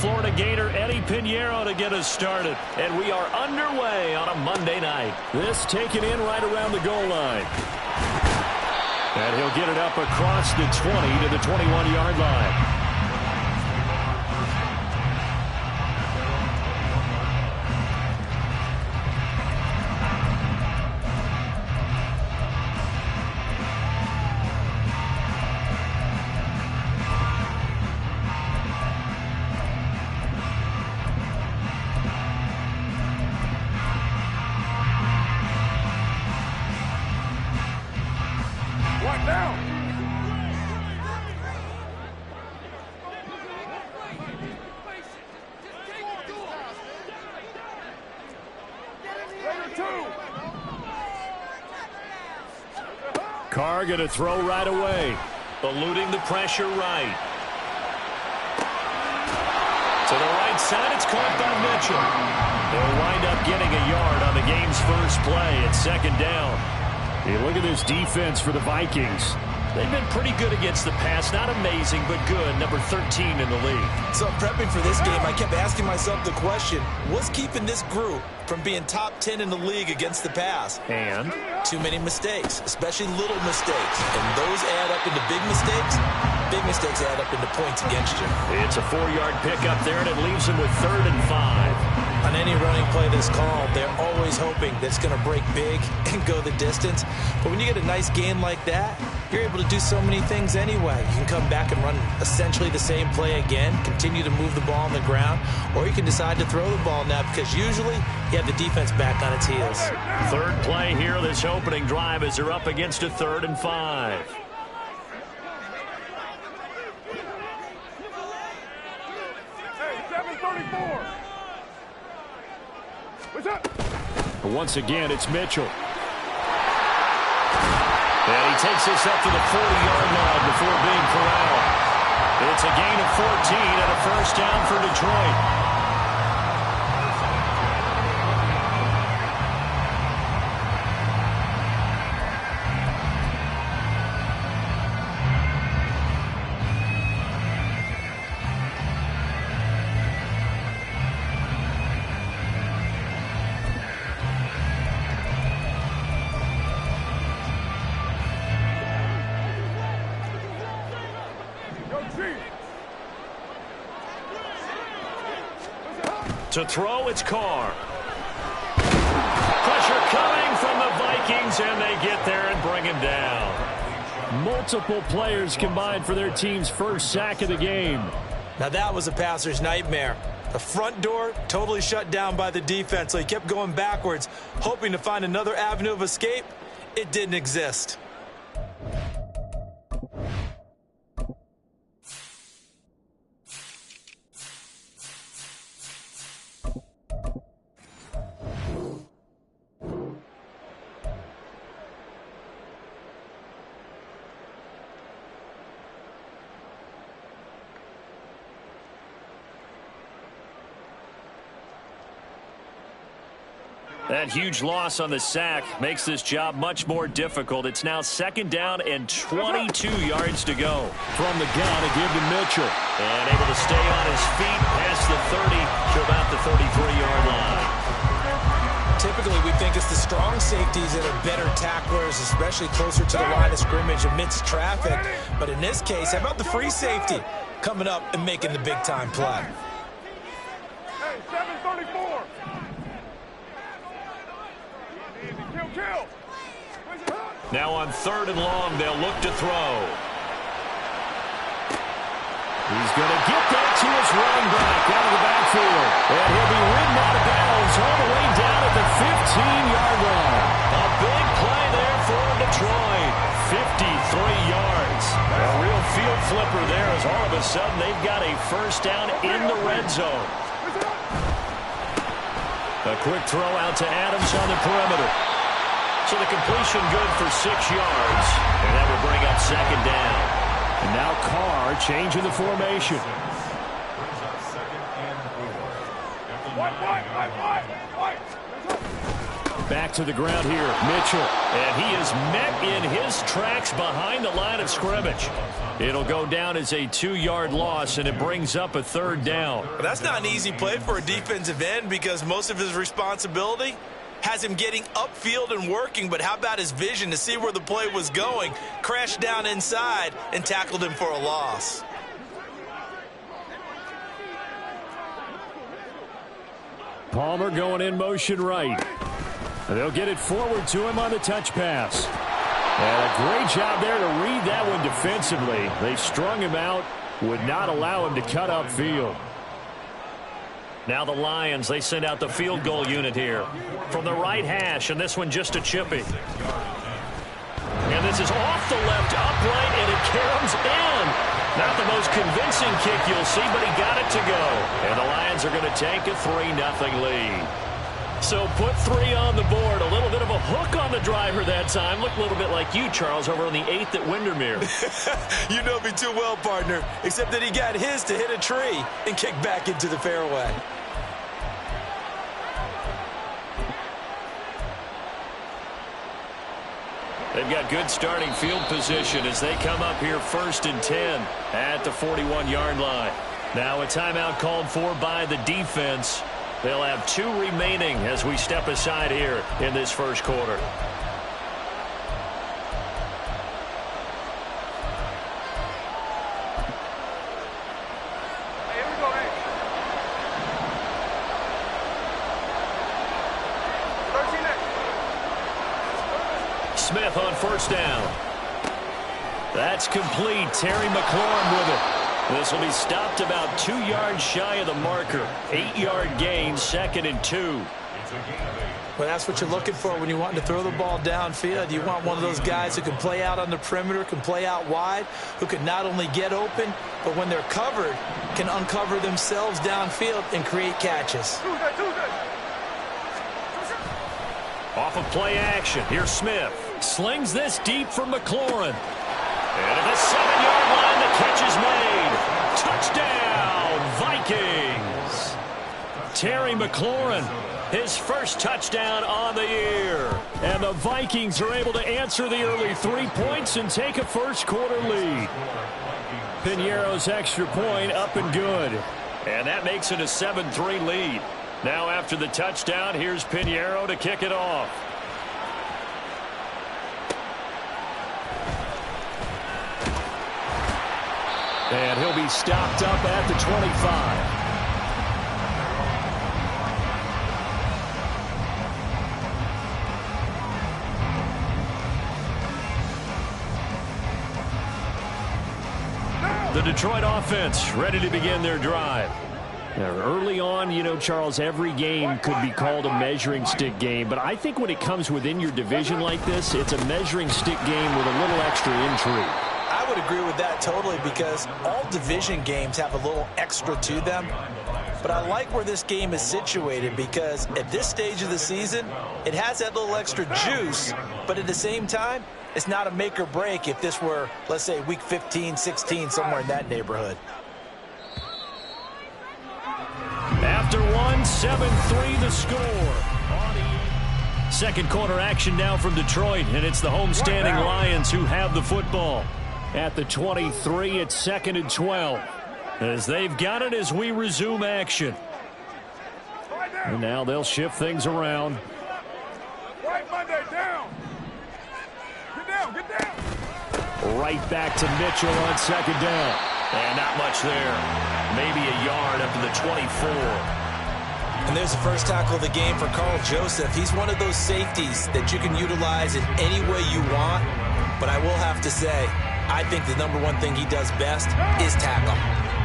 Florida Gator Eddie Pinheiro to get us started. And we are underway on a Monday night. This taken in right around the goal line. And he'll get it up across the 20 to the 21-yard line. Carr going to throw right away. Eluding the pressure right. To the right side, it's caught by Mitchell. They'll wind up getting a yard on the game's first play at second down. Hey, look at this defense for the Vikings. They've been pretty good against the pass. Not amazing, but good. Number 13 in the league. So prepping for this game, I kept asking myself the question, what's keeping this group from being top 10 in the league against the pass? And? Too many mistakes, especially little mistakes. And those add up into big mistakes. Big mistakes add up into points against you. It's a 4-yard pickup there, and it leaves them with 3rd and 5. On any running play this called, they're always hoping that it's going to break big and go the distance. But when you get a nice gain like that, you're able to do so many things anyway. You can come back and run essentially the same play again, continue to move the ball on the ground, or you can decide to throw the ball now because usually you have the defense back on its heels. Third play here, this opening drive as they're up against a 3rd and 5. Once again, it's Mitchell. And he takes this up to the 40-yard line before being corralled. It's a gain of 14 and a first down for Detroit. To throw, it's Carr. Pressure coming from the Vikings, and they get there and bring him down. Multiple players combined for their team's first sack of the game. Now that was a passer's nightmare. The front door totally shut down by the defense, so he kept going backwards, hoping to find another avenue of escape. It didn't exist. That huge loss on the sack makes this job much more difficult. It's now 2nd down and 22 yards to go. From the gun, a give to Mitchell. And able to stay on his feet past the 30 to about the 33-yard line. Typically, we think it's the strong safeties that are better tacklers, especially closer to the line of scrimmage amidst traffic. But in this case, how about the free safety coming up and making the big-time play? Hey, 734. Now on 3rd and long, they'll look to throw. He's going to get that to his running back out of the backfield. And he'll be ridden out of bounds all the way down at the 15-yard line. A big play there for Detroit. 53 yards. A real field flipper there as all of a sudden they've got a first down in the red zone. A quick throw out to Adams on the perimeter. So the completion good for 6 yards. And that will bring up 2nd down. And now Carr changing the formation. Back to the ground here, Mitchell. And he is met in his tracks behind the line of scrimmage. It'll go down as a 2-yard loss, and it brings up a 3rd down. That's not an easy play for a defensive end because most of his responsibility has him getting upfield and working, but how about his vision to see where the play was going, crashed down inside, and tackled him for a loss. Palmer going in motion right. They'll get it forward to him on the touch pass. And a great job there to read that one defensively. They strung him out, would not allow him to cut upfield. Now the Lions, they send out the field goal unit here from the right hash, and this one just a chippy. And this is off the left upright, and it caroms in. Not the most convincing kick you'll see, but he got it to go. And the Lions are going to take a 3-0 lead. So put 3 on the board. A little bit of a hook on the driver that time. Looked a little bit like you, Charles, over on the 8th at Windermere. You know me too well, partner, except that he got his to hit a tree and kick back into the fairway. They've got good starting field position as they come up here 1st and 10 at the 41-yard line. Now a timeout called for by the defense. They'll have 2 remaining as we step aside here in this first quarter. Hey, here we go, hey. 13 Smith on 1st down. That's complete. Terry McLaurin with it. This will be stopped about 2 yards shy of the marker. 8-yard gain, 2nd and 2. Well, that's what you're looking for when you want to throw the ball downfield. You want one of those guys who can play out on the perimeter, can play out wide, who can not only get open, but when they're covered, can uncover themselves downfield and create catches. Off of play action, here's Smith. Slings this deep for McLaurin. And at the 7-yard line, the catch is made. Touchdown, Vikings. Terry McLaurin, his first touchdown on the year. And the Vikings are able to answer the early 3 points and take a first quarter lead. Piñeiro's extra point up and good. And that makes it a 7-3 lead. Now after the touchdown, here's Piñeiro to kick it off. And he'll be stopped up at the 25. The Detroit offense ready to begin their drive. Now, early on, you know, Charles, every game could be called a measuring stick game. But I think when it comes within your division like this, it's a measuring stick game with a little extra intrigue. I would agree with that totally because all division games have a little extra to them. But I like where this game is situated because at this stage of the season, it has that little extra juice. But at the same time, it's not a make or break if this were, let's say, week 15, 16, somewhere in that neighborhood. After one, 7-3 the score. Second quarter action now from Detroit, and it's the homestanding Lions who have the football. At the 23, it's 2nd and 12. As they've got it as we resume action. And now they'll shift things around. Right Monday, down. Get down, get down. Right back to Mitchell on 2nd down. And not much there. Maybe a yard up to the 24. And there's the first tackle of the game for Carl Joseph. He's one of those safeties that you can utilize in any way you want. But I will have to say, I think the number one thing he does best is tackle.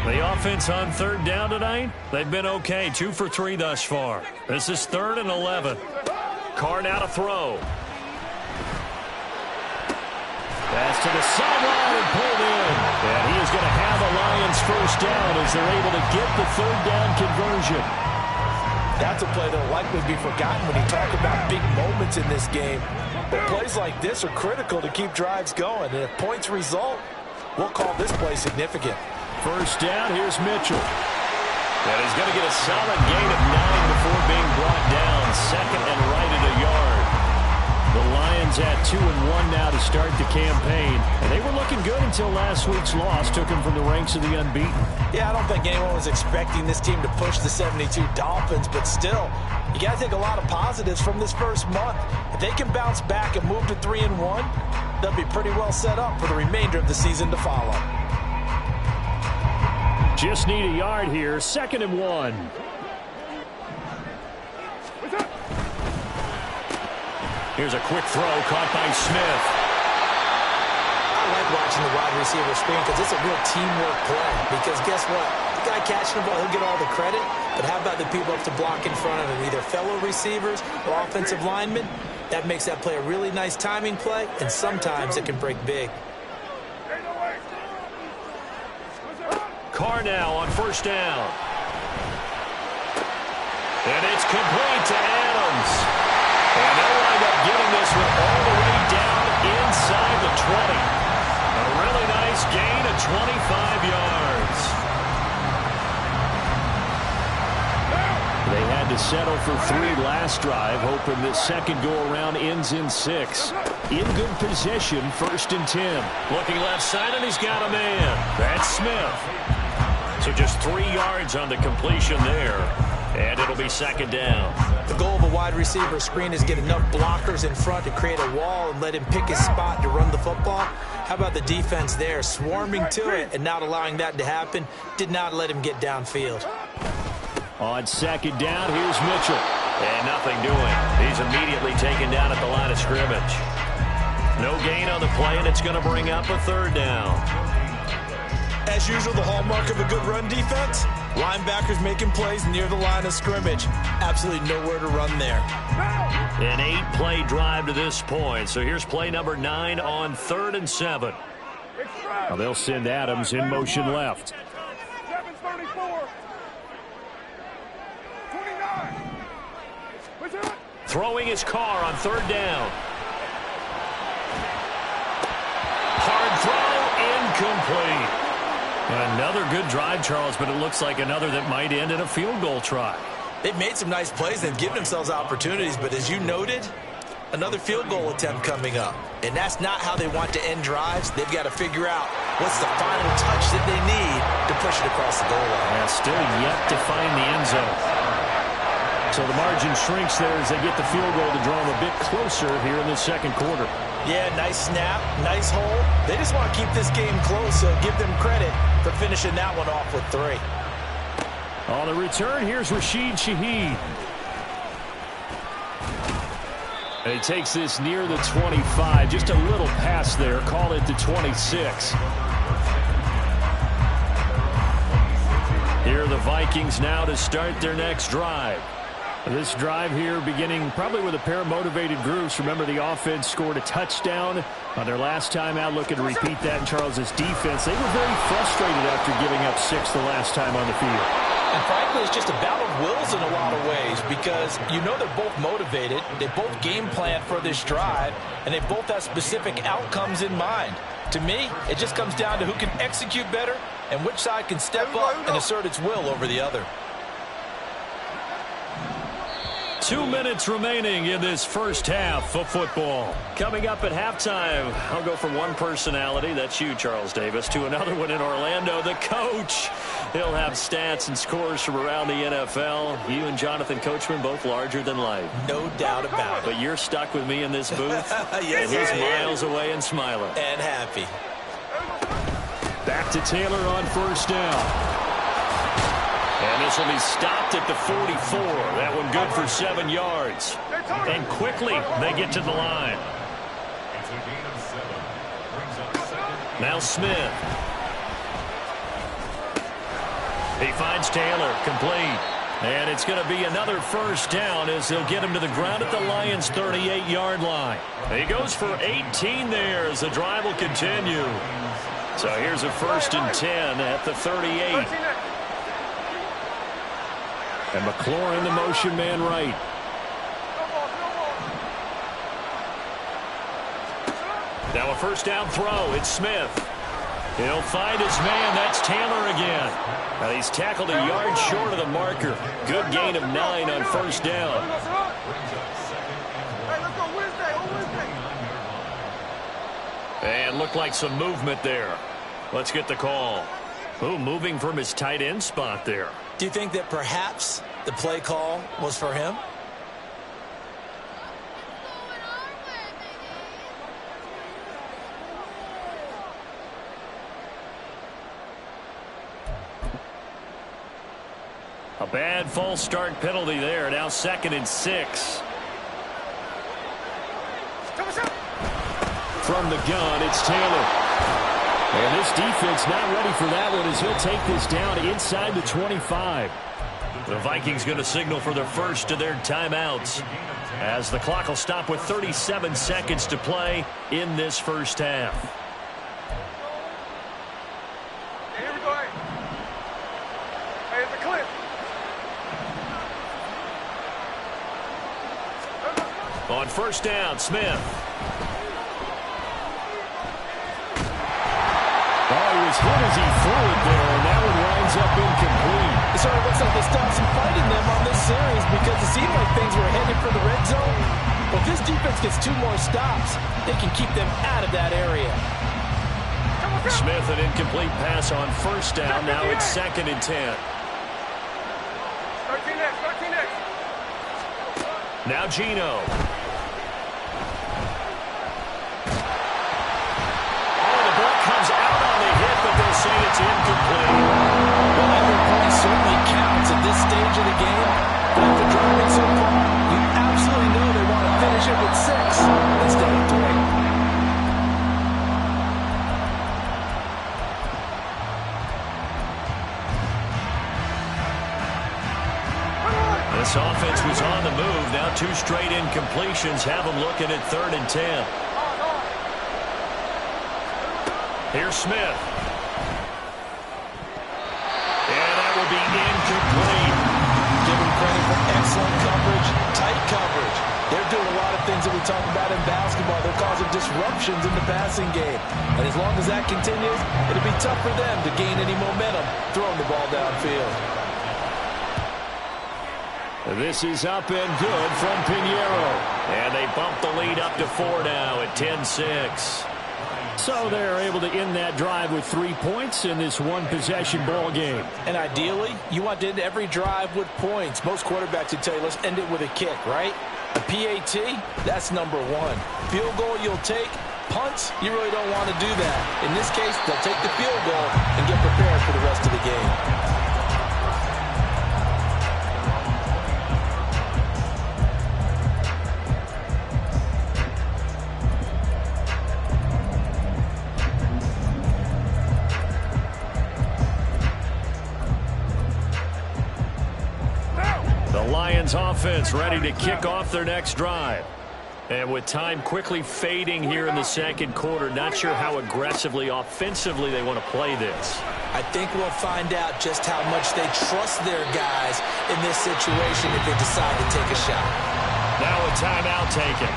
The offense on 3rd down tonight, they've been okay. 2 for 3 thus far. This is 3rd and 11. Carr now to throw. Pass to the sideline and pulled in. And he is going to have a Lions first down as they're able to get the 3rd down conversion. That's a play that will likely be forgotten when you talk about big moments in this game. But plays like this are critical to keep drives going. And if points result, we'll call this play significant. First down, here's Mitchell. And he's going to get a solid gain of 9 before being brought down. 2nd and right at a yard. 2-1 now to start the campaign. And they were looking good until last week's loss took them from the ranks of the unbeaten. Yeah, I don't think anyone was expecting this team to push the 72 Dolphins, but still, you got to take a lot of positives from this first month. If they can bounce back and move to 3-1, they'll be pretty well set up for the remainder of the season to follow. Just need a yard here, 2nd and 1. Here's a quick throw caught by Smith. I like watching the wide receiver screen because it's a real teamwork play. Because guess what? The guy catching the ball, he'll get all the credit. But how about the people up to block in front of him, either fellow receivers or offensive linemen? That makes that play a really nice timing play, and sometimes it can break big. Carr now on 1st down. And it's complete to Adams. And they'll wind up getting this one all the way down inside the 20. A really nice gain of 25 yards. They had to settle for 3 last drive, hoping this second go-around ends in 6. In good position, 1st and 10. Looking left side, and he's got a man. That's Smith. So just 3 yards on the completion there. And it'll be 2nd down. The goal of a wide receiver screen is get enough blockers in front to create a wall and let him pick his spot to run the football. How about the defense there, swarming to it and not allowing that to happen? Did not let him get downfield. On 2nd down, here's Mitchell. And nothing doing. He's immediately taken down at the line of scrimmage. No gain on the play, and it's going to bring up a 3rd down. As usual, the hallmark of a good run defense, linebackers making plays near the line of scrimmage. Absolutely nowhere to run there. An 8-play drive to this point. So here's play number 9 on 3rd and 7. Now they'll send Adams in motion left. 734. 29. Throwing his Carr on 3rd down. Hard throw, incomplete. Another good drive, Charles, but it looks like another that might end in a field goal try. They've made some nice plays and given themselves opportunities, but as you noted, another field goal attempt coming up. And that's not how they want to end drives. They've got to figure out what's the final touch that they need to push it across the goal line. Yeah, still yet to find the end zone. So the margin shrinks there as they get the field goal to draw them a bit closer here in the 2nd quarter. Yeah, nice snap, nice hole. They just want to keep this game close, so give them credit for finishing that one off with 3. On the return, here's Rashid Shaheed. And he takes this near the 25, just a little past there, call it the 26. Here are the Vikings now to start their next drive. This drive here beginning probably with a pair of motivated groups. Remember, the offense scored a touchdown on their last time out. Looking to repeat that in Charles's defense. They were very frustrated after giving up 6 the last time on the field. And frankly, it's just a battle of wills in a lot of ways because you know they're both motivated. They both game plan for this drive, and they both have specific outcomes in mind. To me, it just comes down to who can execute better and which side can step up and assert its will over the other. 2 minutes remaining in this first half of football. Coming up at halftime, I'll go from one personality, that's you, Charles Davis, to another one in Orlando, the coach. He'll have stats and scores from around the NFL. You and Jonathan Coachman, both larger than life. No doubt about it. But you're stuck with me in this booth, yes, and he's miles away and smiling. And happy. Back to Taylor on 1st down. And this will be stopped at the 44. That one good for 7 yards. And quickly they get to the line. Now Smith. He finds Taylor, complete. And it's going to be another 1st down as they'll get him to the ground at the Lions' 38-yard line. He goes for 18 there as the drive will continue. So here's a 1st and 10 at the 38. And McLaurin, the motion man right. Now a 1st down throw. It's Smith. He'll find his man. That's Taylor again. Now he's tackled a yard short of the marker. Good gain of 9 on 1st down. And looked like some movement there. Let's get the call. Oh, moving from his tight end spot there. Do you think that perhaps the play call was for him? A bad false start penalty there. Now 2nd and 6. From the gun, it's Taylor. And this defense not ready for that one as he'll take this down inside the 25. The Vikings going to signal for the first of their timeouts as the clock will stop with 37 seconds to play in this first half. Here we go. Hey, it's a clip. On first down, Smith. Oh, he was hit as he threw it there, and that one winds up incomplete. It sort of looks like they stopped some fighting them on this series because it seemed like things were headed for the red zone. But if this defense gets 2 more stops, they can keep them out of that area. Smith, an incomplete pass on first down. Now it's 2nd and 10. 13 next. Now Geno. Comes out on the hit, but they'll say it's incomplete. Well, every point certainly counts at this stage of the game. But after driving so far, you absolutely know they want to finish it with 6 instead of 3. This offense was on the move. Now 2 straight incompletions have them looking at 3rd and 10. Here's Smith. And that will be incomplete. Give them credit for excellent coverage, tight coverage. They're doing a lot of things that we talk about in basketball. They're causing disruptions in the passing game. And as long as that continues, it'll be tough for them to gain any momentum throwing the ball downfield. This is up and good from Pinheiro. And they bump the lead up to 4 now at 10-6. So they're able to end that drive with 3 points in this one-possession ball game. And ideally, you want to end every drive with points. Most quarterbacks would tell you, let's end it with a kick, right? A PAT, that's number 1. Field goal you'll take. Punts, you really don't want to do that. In this case, they'll take the field goal and get prepared for the rest of the game. Offense ready to kick off their next drive. And with time quickly fading here in the 2nd quarter, not sure how aggressively, offensively they want to play this. I think we'll find out just how much they trust their guys in this situation if they decide to take a shot. Now a timeout taken.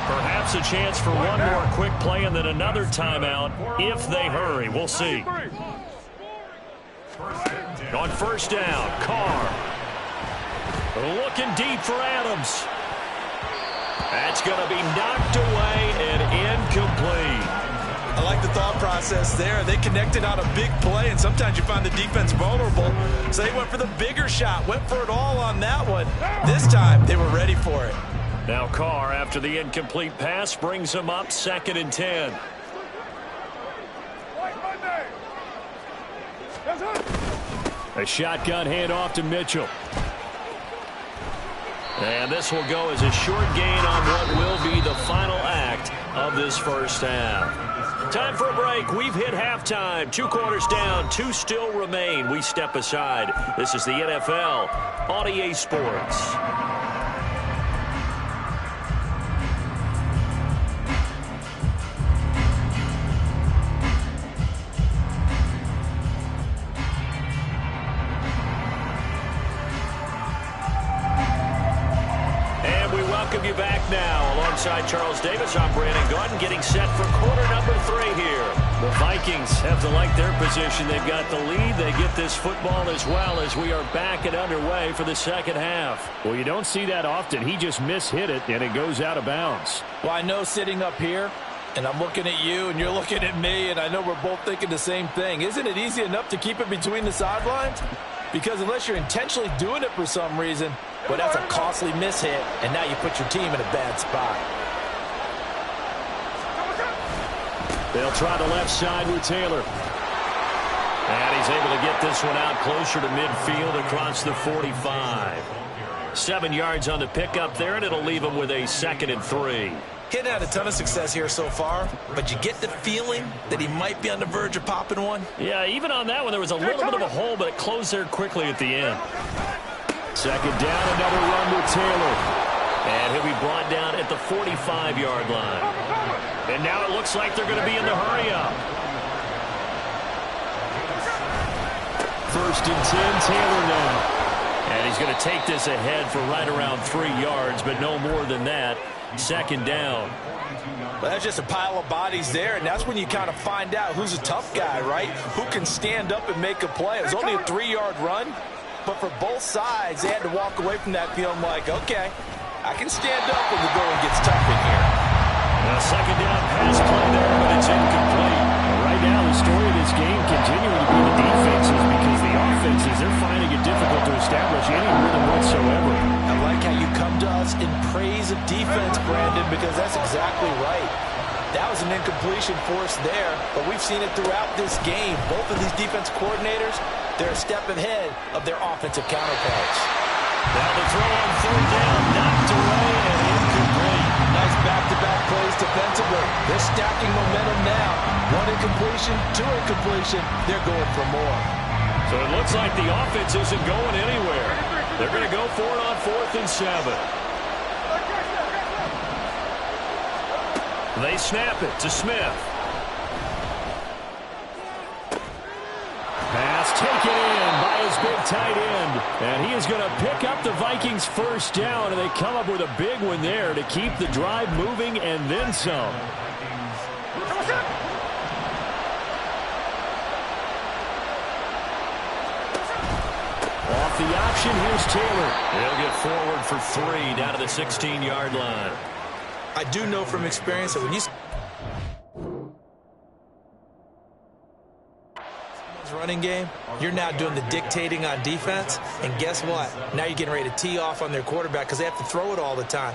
Perhaps a chance for one more quick play and then another timeout if they hurry. We'll see. On first down, Carr. Looking deep for Adams. That's going to be knocked away and incomplete. I like the thought process there. They connected on a big play, and sometimes you find the defense vulnerable. So they went for the bigger shot, went for it all on that one. This time, they were ready for it. Now Carr, after the incomplete pass, brings him up 2nd and 10. A shotgun handoff to Mitchell. And this will go as a short gain on what will be the final act of this first half. Time for a break. We've hit halftime. 2 quarters down, 2 still remain. We step aside. This is the NFL on EA Sports. Welcome you back now. Alongside Charles Davis, I'm Brandon Gordon, getting set for quarter number 3 here. The Vikings have to like their position. They've got the lead. They get this football as well as we are back and underway for the second half. Well, you don't see that often. He just mishit it, and it goes out of bounds. Well, I know sitting up here, And I'm looking at you, and you're looking at me, and I know we're both thinking the same thing. Isn't it easy enough to keep it between the sidelines? Because unless you're intentionally doing it for some reason, well, that's a costly mishit, and now you put your team in a bad spot. They'll try the left side with Taylor. And he's able to get this one out closer to midfield across the 45. 7 yards on the pickup there, and it'll leave him with a 2nd and 3. He's had a ton of success here so far, but you get the feeling that he might be on the verge of popping one. Yeah, even on that one, there was a little bit of a hole, but it closed there quickly at the end. 2nd down, another run with Taylor. And he'll be brought down at the 45-yard line. And now it looks like they're going to be in the hurry-up. 1st and 10, Taylor now. And he's going to take this ahead for right around 3 yards, but no more than that. 2nd down. Well, that's just a pile of bodies there, and that's when you kind of find out who's a tough guy, right? Who can stand up and make a play. It was only a 3-yard run, but for both sides, they had to walk away from that feeling like, okay, I can stand up when the going gets tough in here. A 2nd down pass play there, but it's incomplete. Right now, the story of this game continuing to be the defenses, because the offenses, they're finding it difficult to establish any rhythm whatsoever. I like how you come to us in praise of defense, Brandon, because that's exactly right. That was an incompletion force there, but we've seen it throughout this game. Both of these defense coordinators, they're a step ahead of their offensive counterparts. Now the throw on 3rd down, knocked away and incomplete. Nice back-to-back plays defensively. They're stacking momentum now. 1 incompletion, 2 incompletion. They're going for more. So it looks like the offense isn't going anywhere. They're going to go for it on 4th and 7. They snap it to Smith. Pass taken in by his big tight end. And he is going to pick up the Vikings' 1st down, and they come up with a big one there to keep the drive moving and then some. Off the option, here's Taylor. He'll get forward for 3 down to the 16-yard line. I do know from experience that when you running game, you're now doing the dictating on defense, and guess what? Now you're getting ready to tee off on their quarterback because they have to throw it all the time.